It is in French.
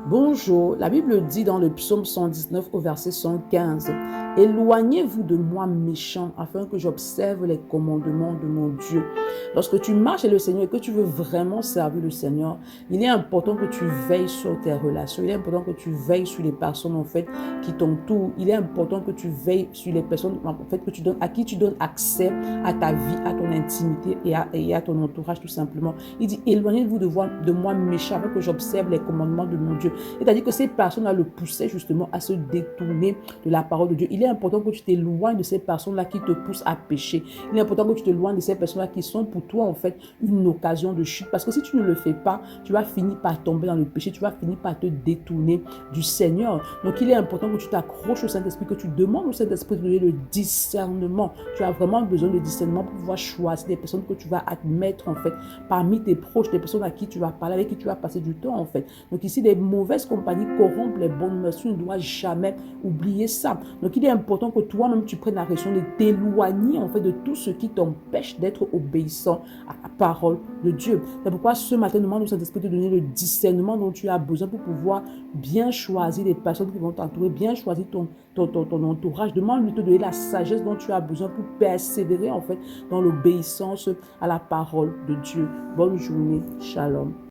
Bonjour, la Bible dit dans le psaume 119 au verset 115, « Éloignez-vous de moi méchant, afin que j'observe les commandements de mon Dieu. » Lorsque tu marches avec le Seigneur et que tu veux vraiment servir le Seigneur, il est important que tu veilles sur tes relations. Il est important que tu veilles sur les personnes en fait qui t'entourent. Il est important que tu veilles sur les personnes en fait que tu donnes, à qui tu donnes accès à ta vie, à ton intimité et à ton entourage tout simplement. Il dit, éloignez-vous de moi méchant, afin que j'observe les commandements de mon Dieu. C'est-à-dire que ces personnes-là le poussaient justement à se détourner de la parole de Dieu. Il est important que tu t'éloignes de ces personnes-là qui te poussent à pécher. Il est important que tu t'éloignes de ces personnes-là qui sont pour toi en fait une occasion de chute. Parce que si tu ne le fais pas, tu vas finir par tomber dans le péché, tu vas finir par te détourner du Seigneur. Donc il est important que tu t'accroches au Saint-Esprit, que tu demandes au Saint-Esprit de donner le discernement. Tu as vraiment besoin de discernement pour pouvoir choisir des personnes que tu vas admettre en fait parmi tes proches, des personnes à qui tu vas parler, avec qui tu vas passer du temps en fait. Donc ici, les mauvaises compagnies corrompent les bonnes mœurs. Tu ne dois jamais oublier ça. Donc il est important que toi-même tu prennes la raison de t'éloigner en fait de tout ce qui t'empêche d'être obéissant à la parole de Dieu. C'est pourquoi ce matin, demande au Saint-Esprit de donner le discernement dont tu as besoin pour pouvoir bien choisir les personnes qui vont t'entourer, bien choisir ton entourage. Demande-lui de te donner la sagesse dont tu as besoin pour persévérer en fait dans l'obéissance à la parole de Dieu. Bonne journée. Shalom.